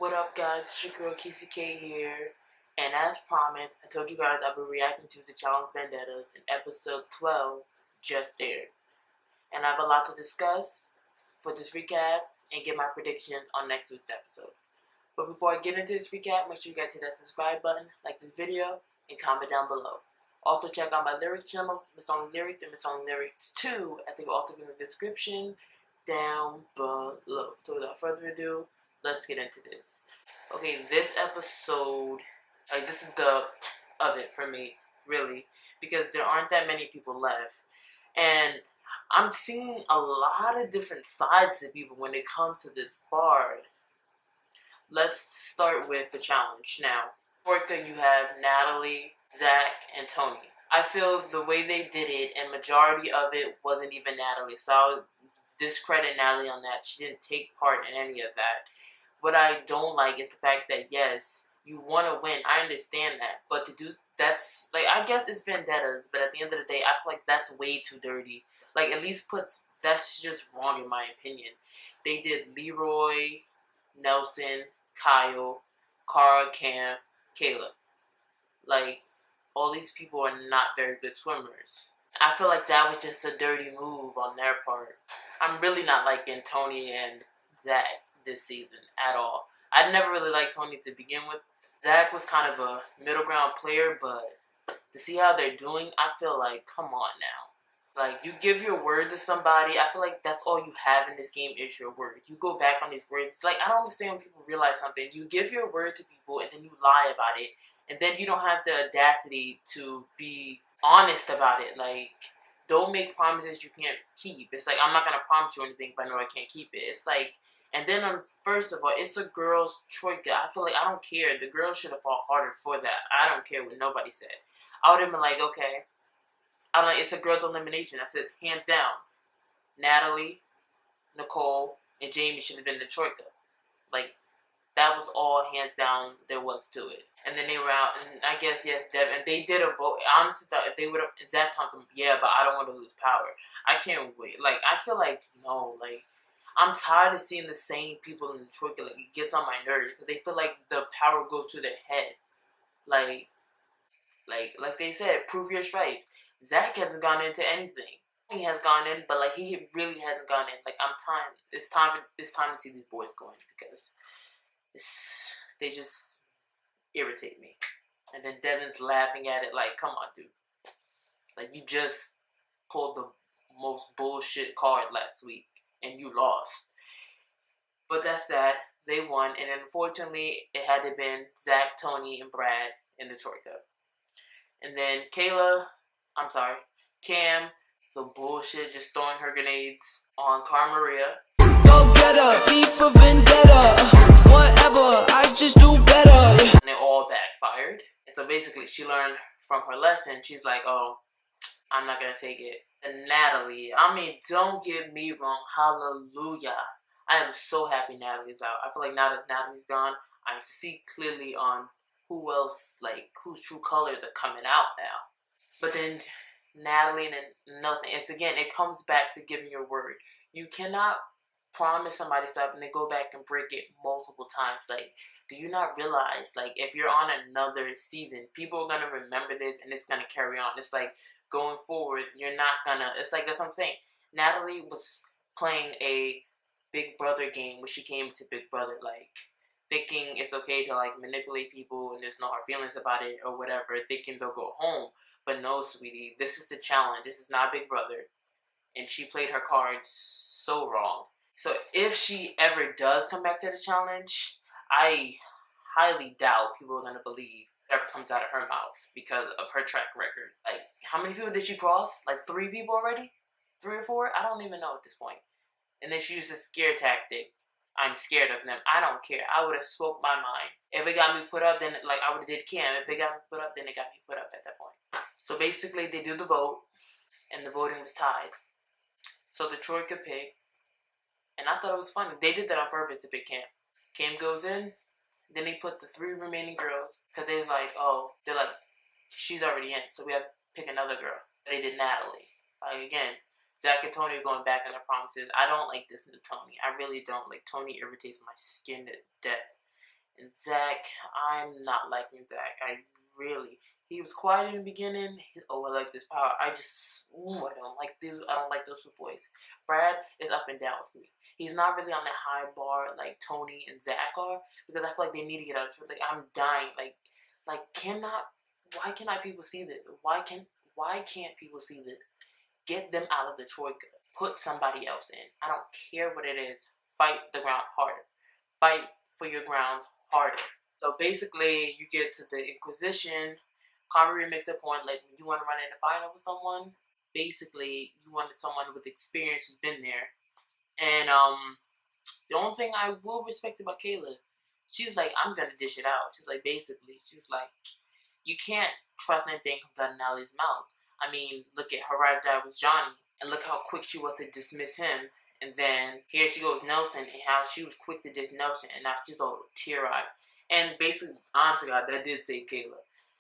What up, guys? It's your girl KeezyKay here, and as promised, I told you guys I'll be reacting to the challenge Vendettas, and episode 12 just aired. And I have a lot to discuss for this recap and get my predictions on next week's episode. But before I get into this recap, make sure you guys hit that subscribe button, like this video, and comment down below. Also check out my lyrics channels, MsOnlyLyrics and MsOnlyLyricsTwo, as they will also be in the description down below. So without further ado, let's get into this. Okay, this episode, this is the of it for me, really, because there aren't that many people left, and I'm seeing a lot of different sides to people when it comes to this part. Let's start with the challenge now. Orca, you have Natalie, Zach, and Tony. I feel the way they did it, and majority of it wasn't even Natalie, so I'll discredit Natalie on that. She didn't take part in any of that. What I don't like is the fact that, yes, you want to win. I understand that. But to do, that's, like, I guess it's vendettas. But at the end of the day, I feel like that's way too dirty. Like, at least that's just wrong in my opinion. They did Leroy, Nelson, Kyle, Cara, Cam, Kayla. Like, all these people are not very good swimmers. I feel like that was just a dirty move on their part. I'm really not liking Tony and Zach this season at all. I never really liked Tony to begin with. Zach was kind of a middle ground player, but to see how they're doing, I feel like, come on now. Like, you give your word to somebody, I feel like that's all you have in this game is your word. You go back on these words. Like, I don't understand when people realize something. You give your word to people and then you lie about it, and then you don't have the audacity to be honest about it. Like, don't make promises you can't keep. It's like, I'm not going to promise you anything if I know I can't keep it. It's like, and then, first of all, it's a girls' troika. I feel like I don't care. The girls should have fought harder for that. I don't care what nobody said. I would have been like, okay. I'm like, it's a girls' elimination. I said, hands down. Natalie, Nicole, and Jamie should have been the troika. Like, that was all hands down there was to it. And then they were out, and I guess, yes, Devin, and they did a vote. I honestly thought if they would have, Zach Thompson, yeah, but I don't want to lose power. I can't wait. Like, I feel like, no, like, I'm tired of seeing the same people in the troika. Like, it gets on my nerves because they feel like the power goes to their head. Like they said, prove your stripes. Zach hasn't gone into anything. He has gone in, but like he really hasn't gone in. Like, it's time to see these boys going because they just irritate me. And then Devin's laughing at it like, come on, dude. Like, you just pulled the most bullshit card last week and you lost. But that's that. They won, and unfortunately, it had to been Zach, Tony, and Brad in the troika. And then Cam, the bullshit, just throwing her grenades on Cara Maria. Go get her, V for vendetta, whatever, I just do better. And it all backfired. And so basically, she learned from her lesson. She's like, oh, I'm not gonna take it. And Natalie, I mean, don't get me wrong, hallelujah. I am so happy Natalie's out. I feel like now that Natalie's gone, I see clearly on who else, like, whose true colors are coming out now. But then Natalie and nothing. It comes back to giving your word. You cannot promise somebody stuff and then go back and break it multiple times. Like, do you not realize, like, if you're on another season, people are gonna remember this and it's gonna carry on. It's like going forward, you're not gonna. It's like, that's what I'm saying. Natalie was playing a Big Brother game when she came to Big Brother, like, thinking it's okay to, like, manipulate people and there's no hard feelings about it or whatever, thinking they'll go home. But no, sweetie, this is the challenge. This is not Big Brother. And she played her cards so wrong. So if she ever does come back to the challenge, I highly doubt people are going to believe whatever comes out of her mouth because of her track record. Like, how many people did she cross? Like 3 people already? 3 or 4? I don't even know at this point. And then she used a scare tactic. I'm scared of them. I don't care. I would have spoke my mind. If it got me put up, then, like, I would have did Cam. If it got me put up, then it got me put up at that point. So basically, they do the vote, and the voting was tied. So the troika picked, and I thought it was funny. They did that on purpose to pick Cam. Cam goes in, then they put the 3 remaining girls, because they're like, she's already in, so we have to pick another girl. They did Natalie. Like, again, Zach and Tony are going back on their promises. I don't like this new Tony. I really don't. Like, Tony irritates my skin to death. Zach, I'm not liking Zach. He was quiet in the beginning. I like this power. I don't like those. I don't like those two boys. Brad is up and down with me. He's not really on that high bar like Tony and Zach are, because I feel like they need to get out of it. Like, I'm dying. Why cannot people see this? Why can't people see this? Get them out of the troika. Put somebody else in. I don't care what it is. Fight the ground harder. Fight for your grounds harder. So basically, you get to the Inquisition. Convery makes the point, like, when you want to run in the final with someone, basically, you wanted someone with experience who's been there. And the only thing I will respect about Kayla, she's like, I'm gonna dish it out. She's like, you can't trust anything comes out of Nellie's mouth. I mean, look at her ride or die with Johnny, and look how quick she was to dismiss him. And then here she goes, Nelson, and how she was quick to dismiss Nelson, and now she's all tear-eyed. And basically, honestly, God, that did save Kayla.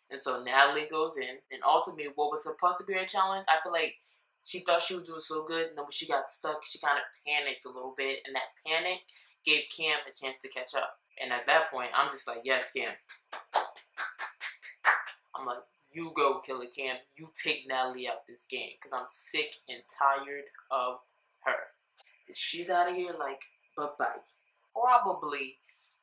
And so Natalie goes in, and ultimately, what was supposed to be a challenge, I feel like she thought she was doing so good, and then when she got stuck, she kind of panicked a little bit, and that panic gave Cam a chance to catch up. And at that point, I'm just like, yes, Cam. I'm like, you go, Killer Cam. You take Natalie out this game, because I'm sick and tired of her. And she's out of here like, bye-bye. Probably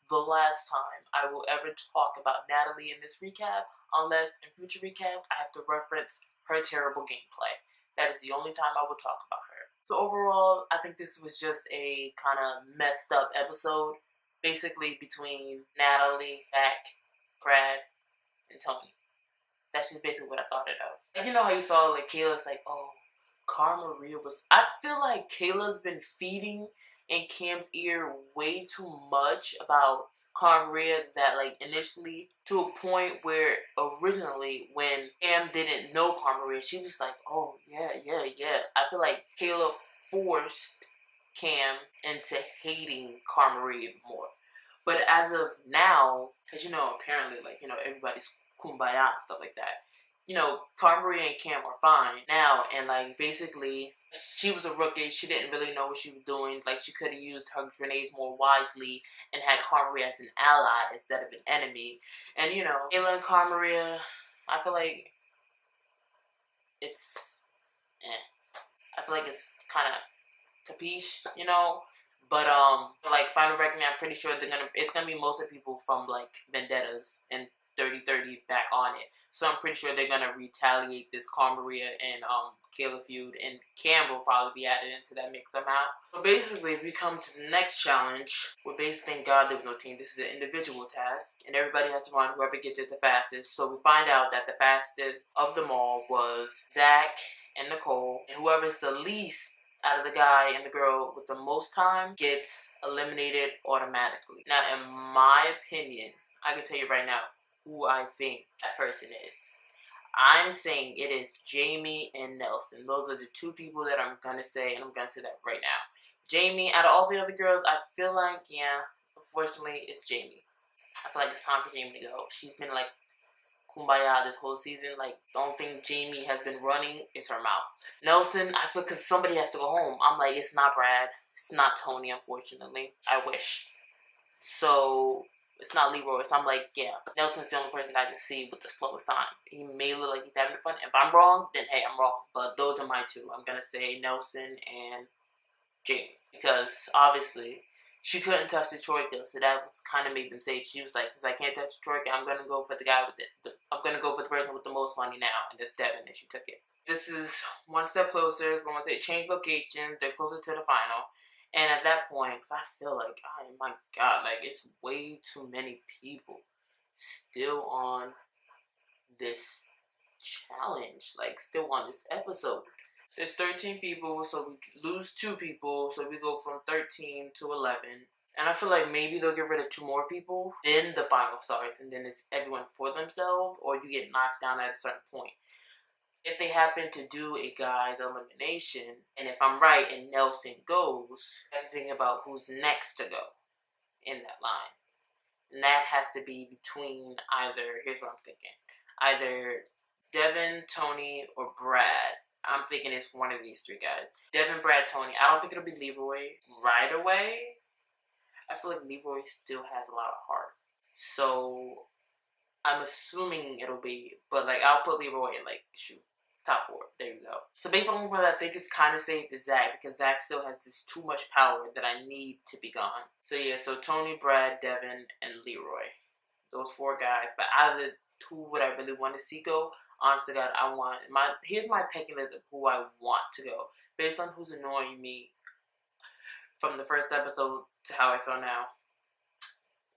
the last time I will ever talk about Natalie in this recap, unless in future recaps I have to reference her terrible gameplay. That is the only time I will talk about her. So overall, I think this was just a kind of messed up episode, basically between Natalie, Zach, Brad, and Tony. That's just basically what I thought it of. Like, you know how you saw, like, Kayla's like, oh, Cara Maria was... I feel like Kayla's been feeding in Cam's ear way too much about Cara Maria, that, like, initially, to a point where originally, when Cam didn't know Cara Maria, she was like, oh, yeah. I feel like Kayla forced Cam into hating Cara Maria more. But as of now, because, you know, apparently, like, you know, everybody's kumbaya and stuff like that. You know, Cara Maria and Cam were fine now, and, like, basically, she was a rookie. She didn't really know what she was doing. Like, she could have used her grenades more wisely and had Cara Maria as an ally instead of an enemy. And, you know, Kayla and Cara Maria, I feel like it's, I feel like it's kind of capiche, you know? But, like, Final Reckoning, I'm pretty sure it's gonna be most of the people from, like, Vendettas and 30-30 back on it. So I'm pretty sure they're gonna retaliate this Cara Maria and Kayla feud, and Cam will probably be added into that mix somehow. So basically, we come to the next challenge, where basically, thank God there was no team. This is an individual task, and everybody has to run whoever gets it the fastest. So we find out that the fastest of them all was Zach and Nicole, and whoever's the least out of the guy and the girl with the most time gets eliminated automatically. Now, in my opinion, I can tell you right now who I think that person is. I'm saying it is Jamie and Nelson. Those are the two people that I'm gonna say, and I'm gonna say that right now. Jamie, out of all the other girls, I feel like, yeah, unfortunately, it's Jamie. I feel like it's time for Jamie to go. She's been like kumbaya this whole season. Like, the only thing Jamie has been running is her mouth. Nelson, I feel, because somebody has to go home. I'm like, it's not Brad. It's not Tony, unfortunately. I wish. So it's not Leroy. So I'm like, yeah, Nelson's the only person I can see with the slowest time. He may look like he's having fun. If I'm wrong, then hey, I'm wrong. But those are my two. I'm gonna say Nelson and Jamie, because obviously she couldn't touch the troika, so that kind of made them safe. She was like, since I can't touch the troika, I'm gonna go for the guy with I'm gonna go for the person with the most money now, and that's Devin, and she took it. This is one step closer. Once they change locations, they're closer to the final. And at that point, because I feel like, oh my God, like, it's way too many people still on this challenge, like, still on this episode. There's 13 people, so we lose 2 people, so we go from 13 to 11. And I feel like maybe they'll get rid of 2 more people, then the final starts, and then it's everyone for themselves, or you get knocked down at a certain point. If they happen to do a guy's elimination, and if I'm right and Nelson goes, that's the thing about who's next to go in that line. And that has to be between either, here's what I'm thinking, either Devin, Tony, or Brad. I'm thinking it's one of these 3 guys. Devin, Brad, Tony. I don't think it'll be Leroy right away. I feel like Leroy still has a lot of heart. So I'm assuming it'll be, but like I'll put Leroy in like top 4. There you go. So based on what I think is kind of safe is Zach, because Zach still has this too much power that I need to be gone. So yeah, so Tony, Brad, Devin, and Leroy. Those 4 guys. But out of the 2, what I really want to see go, honest to God, here's my pecking list of who I want to go. Based on who's annoying me from the first episode to how I feel now.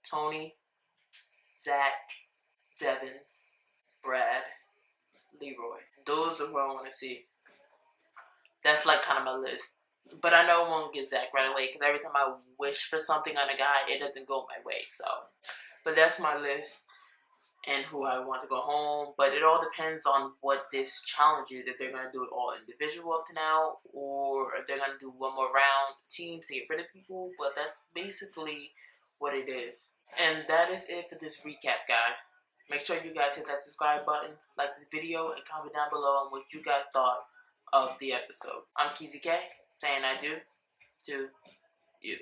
Tony, Zach, Devin, Brad, Leroy. Those are who I want to see. That's like kind of my list. But I know I won't get Zach right away, because every time I wish for something on a guy, it doesn't go my way. So, but that's my list and who I want to go home. But it all depends on what this challenge is. If they're going to do it all individual up to now, or if they're going to do one more round teams to get rid of people. But that's basically what it is. And that is it for this recap, guys. Make sure you guys hit that subscribe button, like this video, and comment down below on what you guys thought of the episode. I'm KeezyKay, saying I do to you.